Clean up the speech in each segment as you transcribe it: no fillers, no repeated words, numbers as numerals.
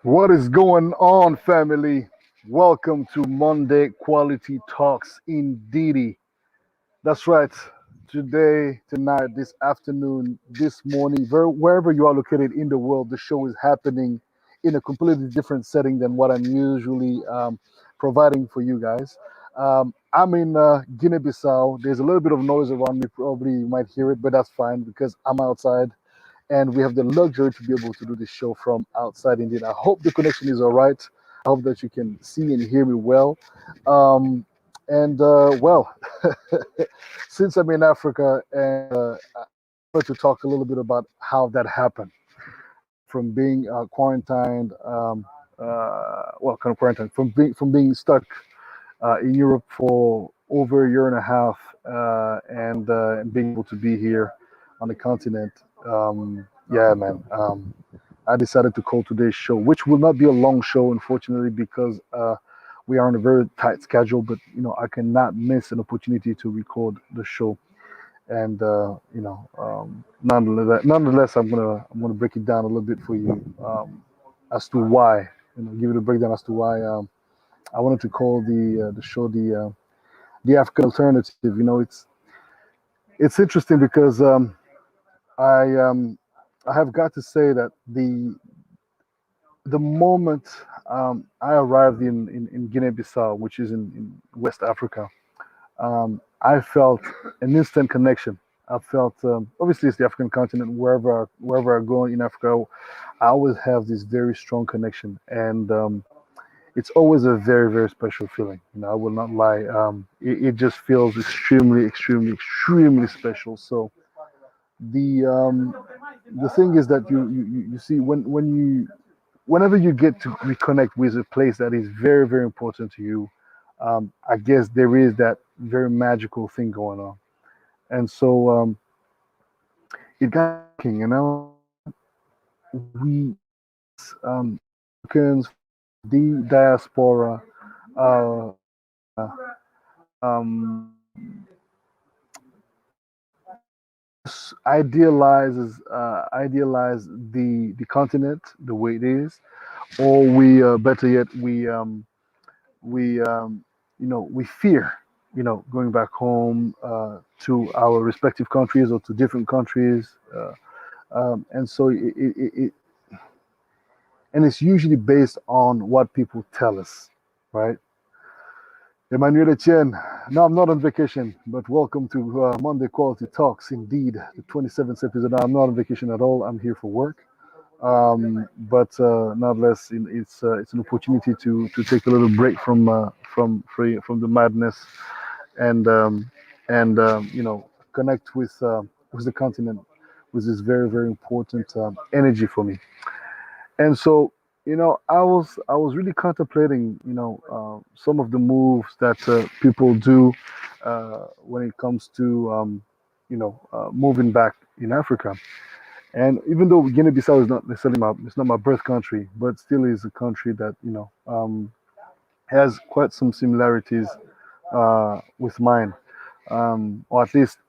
What is going on, family? Welcome to Monday Quality Talks Indeedy. That's right. Today, tonight, this afternoon, this morning, wherever you are located in the world, the show is happening in a completely different setting than what I'm usually providing for you guys. I'm in Guinea-Bissau. There's a little bit of noise around me. Probably you might hear it, but that's fine because I'm outside and we have the luxury to be able to do this show from outside. Indeed, I hope the connection is all right. I hope that you can see and hear me well. And well, since I'm in Africa, and I wanted to talk a little bit about how that happened from being quarantined. Well, kind of quarantined from being stuck in Europe for over a year and a half, and being able to be here on the continent. Yeah, man. I decided to call today's show, which will not be a long show, unfortunately, because we are on a very tight schedule. But I cannot miss an opportunity to record the show, and nonetheless, I'm gonna break it down a little bit for you as to why. Give it a breakdown as to why I wanted to call the show the African alternative. It's interesting because I um, I have got to say that the moment I arrived in Guinea-Bissau, which is in West Africa, I felt an instant connection. I felt obviously it's the African continent. Wherever I go in Africa, I always have this very strong connection, and it's always a very very special feeling. I will not lie. It just feels extremely extremely extremely special. So the um, the thing is that you see whenever you get to reconnect with a place that is very very important to you, I guess there is that very magical thing going on, and so it got thinking. We Africans, the diaspora, uh, um, idealize the continent the way it is, or we better yet we fear going back home to our respective countries or to different countries, and so it's usually based on what people tell us, right? Emmanuel Etienne. No, I'm not on vacation, but welcome to Monday Quality Talks. Indeed, the 27th episode. No, I'm not on vacation at all. I'm here for work. But nonetheless, it's an opportunity to take a little break from the madness, and connect with the continent, with this very very important energy for me. And so I was really contemplating some of the moves that people do when it comes to moving back in Africa. And even though Guinea-Bissau is not necessarily it's not my birth country, but still is a country that has quite some similarities with mine, or at least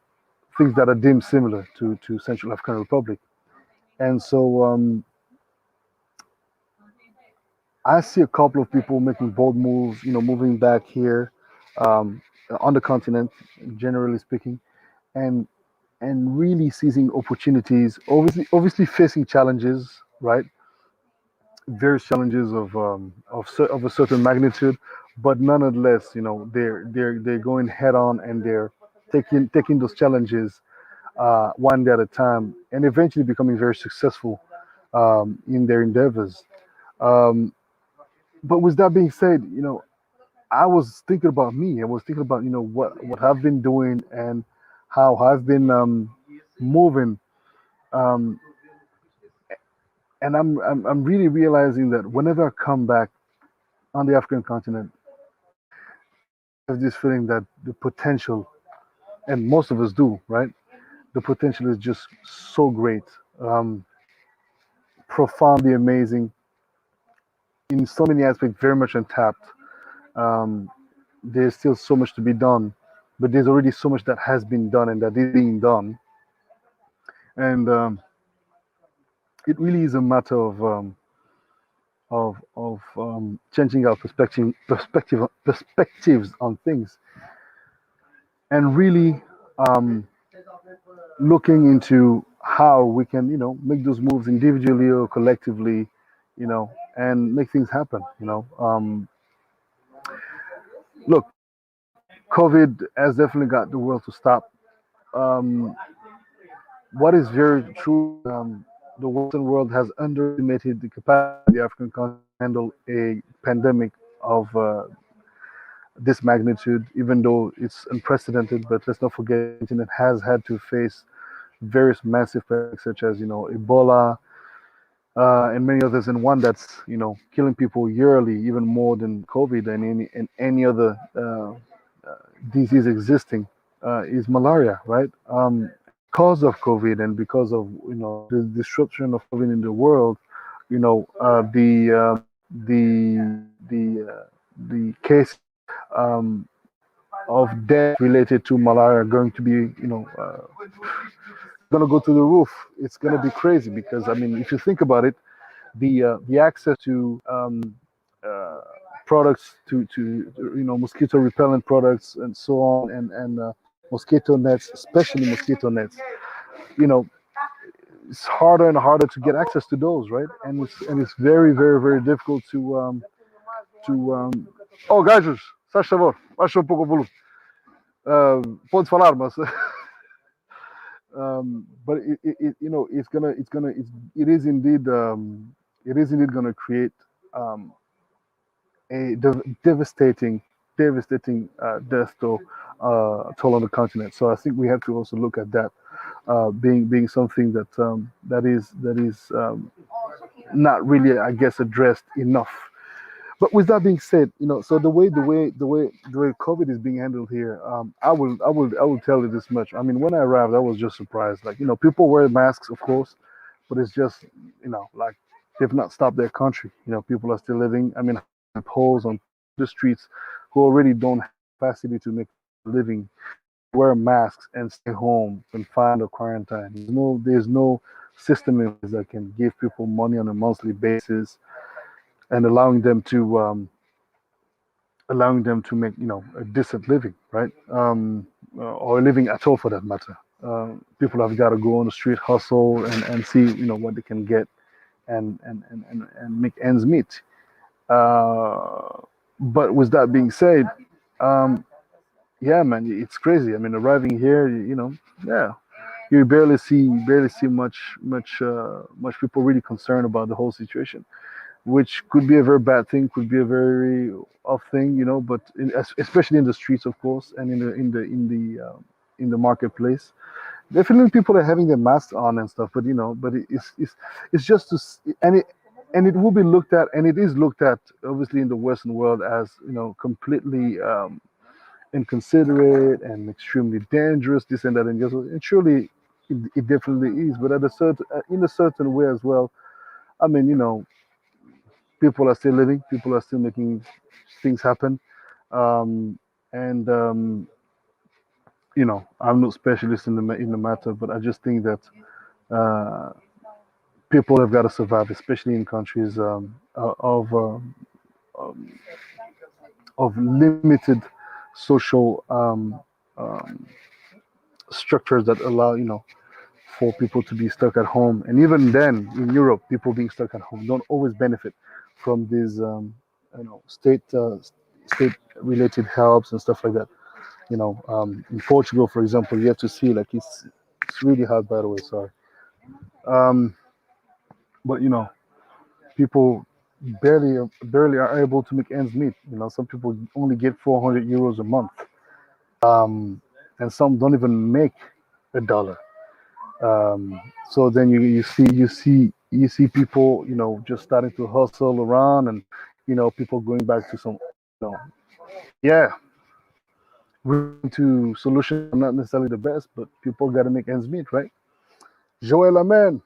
things that are deemed similar to Central African Republic. And so I see a couple of people making bold moves, moving back here um, on the continent, generally speaking, and really seizing opportunities. Obviously facing challenges, right? Various challenges of a certain magnitude, but nonetheless, they're going head on, and they're taking those challenges one day at a time, and eventually becoming very successful in their endeavors. Um, but with that being said, I was thinking about me. I was thinking about what I've been doing and how I've been moving, um, and I'm really realizing that whenever I come back on the African continent, I have this feeling that the potential, and most of us do, right? The potential is just so great, um, profoundly amazing, in so many aspects, very much untapped. Um, there's still so much to be done, but there's already so much that has been done and that is being done. And it really is a matter of of changing our perspectives on things, and really um, looking into how we can, make those moves individually or collectively, and make things happen. Look, COVID has definitely got the world to stop. Um, what is very true is the Western world has underestimated the capacity of the African continent to handle a pandemic of this magnitude, even though it's unprecedented. But let's not forget the continent has had to face various massive pandemics, such as Ebola, and many others, and one that's killing people yearly, even more than COVID and any other disease existing, is malaria, right? Because of COVID and because of the disruption of COVID in the world, the cases um, of death related to malaria are going to be going to go to the roof. It's going to be crazy because, I mean, if you think about it, the access to uh, products to mosquito repellent products and so on, and mosquito nets, especially mosquito nets, you know it's harder and harder to get access to those, right? And it's very, very, very difficult to oh, gajos, se faz favor, baixa um pouco o volume. Pode falar, mas but it is indeed going to create um, a devastating death toll on the continent. So I think we have to also look at that being something that is not really, I guess, addressed enough. But with that being said, so the way COVID is being handled here, I will tell you this much. I mean, when I arrived, I was just surprised. Like, people wear masks, of course, but it's just, like, they've not stopped their country. People are still living. I mean, poles on the streets who already don't have capacity to make a living, wear masks and stay home, confined or quarantined. There's no system in place that can give people money on a monthly basis and allowing them to make a decent living, right? Or a living at all, for that matter. People have got to go on the street, hustle, and see what they can get, and make ends meet. Uh, but with that being said, um, yeah, man, it's crazy. I mean, arriving here, yeah, you barely see much people really concerned about the whole situation, which could be a very bad thing, could be a very off thing, but especially in the streets, of course, and in the marketplace. Definitely, people are having their masks on and stuff, but it's just and it will be looked at, and it is looked at, obviously, in the Western world as completely inconsiderate and extremely dangerous, this and that, and just, and surely it definitely is, but in a certain way as well. I mean, people are still living, people are still making things happen, um, and I'm no specialist in the matter, but I just think that uh, people have got to survive, especially in countries um, of limited social um, structures that allow for people to be stuck at home. And even then, in Europe, people being stuck at home don't always benefit from these state related helps and stuff like that. In Portugal, for example, you have to see, like, it's really hard, by the way. Sorry, um, but people barely are able to make ends meet. Some people only get 400 euros a month, um, and some don't even make a dollar. So then you see people just starting to hustle around, and people going back to some you know yeah, resorting to solutions that are not necessarily the best, but people got to make ends meet, right? Joel, amen.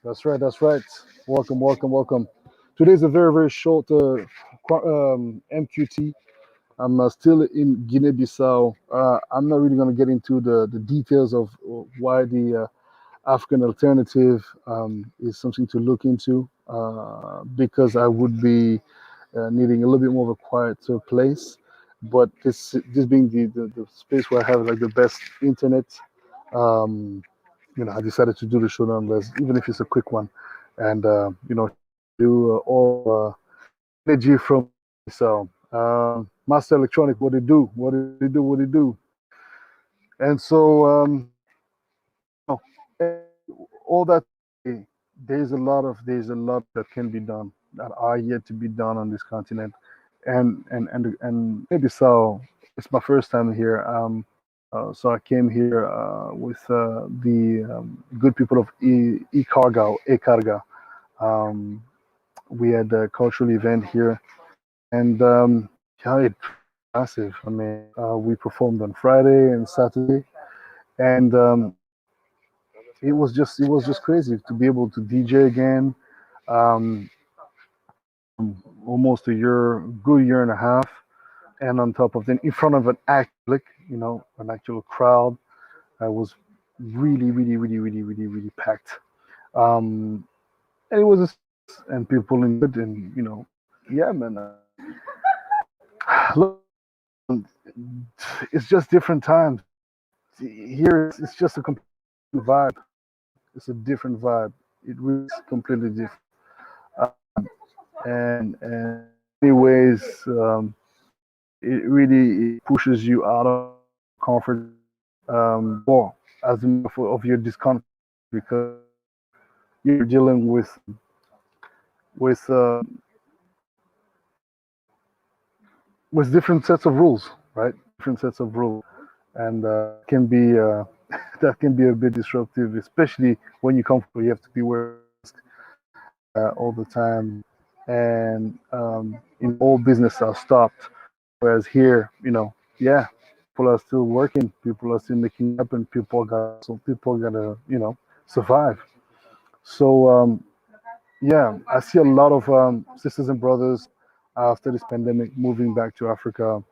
That's right, that's right. Welcome, welcome, welcome. Today's a very, very short MQT. I'm still in Guinea-Bissau. I'm not really going to get into the details of why the African alternative is something to look into because I would be needing a little bit more of a quieter place. But this being the space where I have like the best internet, um, I decided to do the show nonetheless, even if it's a quick one, and do all energy from me. So, Master Electronic, what it do? What it do? What it do? And so, and all that to say, there's a lot that can be done that are yet to be done on this continent, and maybe so. It's my first time here. So I came here with the good people of Carga, E-Carga. Um, we had a cultural event here, and yeah, it massive. I mean, we performed on Friday and Saturday, and it was just crazy to be able to DJ again. Um, Almost a year, good year and a half, and on top of that, in front of an public, an actual crowd. I was really, really, really, really, really, really packed. Um, and it was and people enjoyed, and yeah, man. Look, it's just different times. Here, it's just a complete vibe. It's a different vibe. It really is completely different. And in many ways, it really it pushes you out of comfort, or as a matter of your discomfort, because you're dealing with uh, with different sets of rules, right? Different sets of rules, and can be that can be a bit disruptive, especially when you come. You have to be wearing all the time, and all business are stopped. Whereas here, yeah, people are still working, people are still making up, and people gotta survive. So yeah, I see a lot of sisters and brothers after this pandemic moving back to Africa.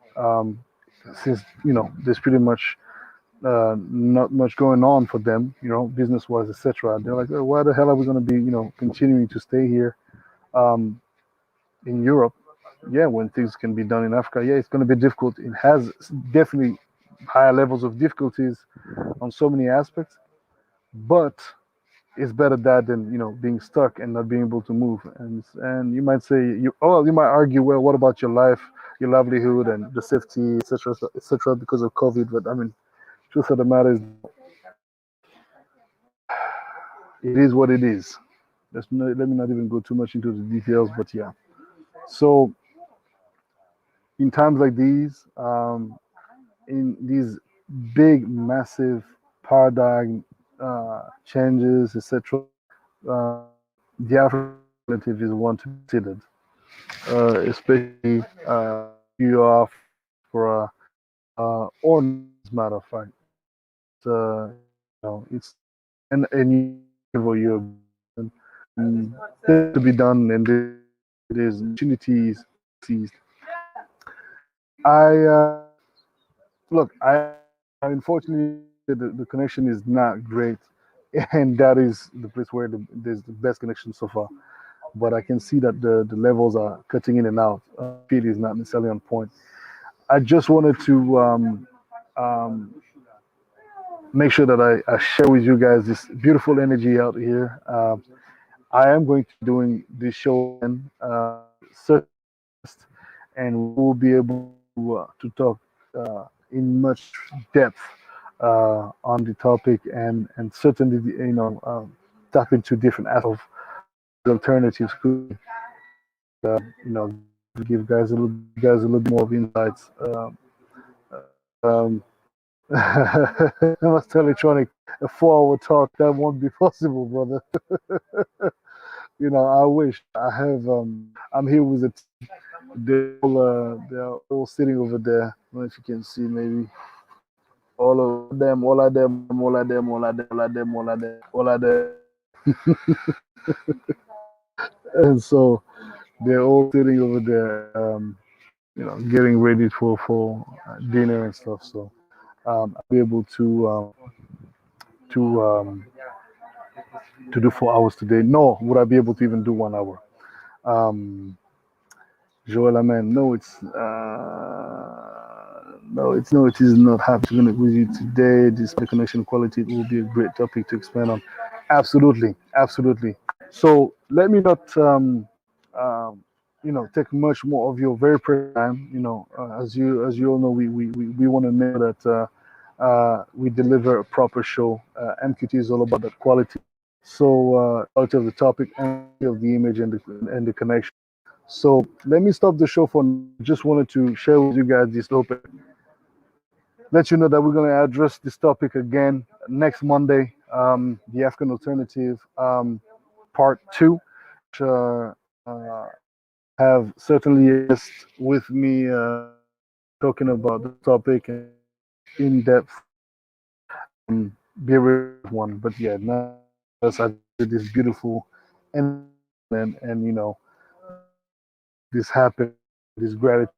Since there's pretty much not much going on for them, business wise, etc. They're like, oh, why the hell are we going to be, continuing to stay here in Europe? Yeah, when things can be done in Africa, yeah, it's going to be difficult. It has definitely higher levels of difficulties on so many aspects, but it's better that than being stuck and not being able to move. And you might say you might argue, well, what about your life, your livelihood, and the safety, etc., etc., because of COVID? But I mean, truth of the matter is, it is what it is. Let me not even go too much into the details, but yeah. So in times like these, in these big, massive paradigm changes, etc., uh, the African alternative is one to be considered, especially if you are for or as a matter of fact, it's and you to be done, and there's opportunities seized. I look, I unfortunately the connection is not great, and that is the place where there's the best connection so far. But I can see that the levels are cutting in and out. Feed is not necessarily on point. I just wanted to um, make sure that I share with you guys this beautiful energy out here. I am going to be doing this show again, and we'll be able to talk in much depth on the topic, and certainly tap into different aspects of alternatives could you know give guys a little bit more of insights. Um, I must electronic a 4 hour talk that won't be possible, brother. I wish I have. I'm here with it. They're all sitting over there. I don't know if you can see, maybe all of them, all of them, all of them, all of them, all of them, all of them, all of them. And so they're all sitting over there, getting ready for dinner and stuff. So I'll be able to to do 4 hours today, nor would I be able to even do 1 hour. Um, Joel Amen. No, it is not happy to connect with you today. This connection quality will be a great topic to expand on. Absolutely, absolutely. So let me not, take much more of your very precious time. As you all know, we want to make sure that we deliver a proper show. MQT is all about that quality. So quality of the topic and quality of the image and the connection. So let me stop the show for now. Just wanted to share with you guys this open. Let you know that we're going to address this topic again next Monday, the African alternative, part two. I have certainly a guest with me talking about the topic and in depth. Be a real one, but yeah, nonetheless, I did this beautiful and and this happened, this gratitude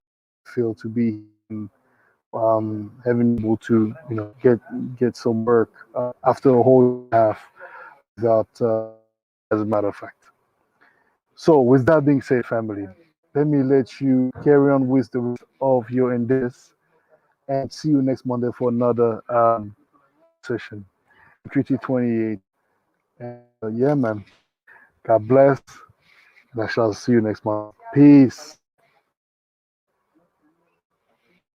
feel to be here and having able to get some work after a whole year and a half without as a matter of fact. So with that being said, family, let me let you carry on with the rest of your endeavors and see you next Monday for another session. Treaty 28. And yeah, man. God bless. And I shall see you next month. Peace.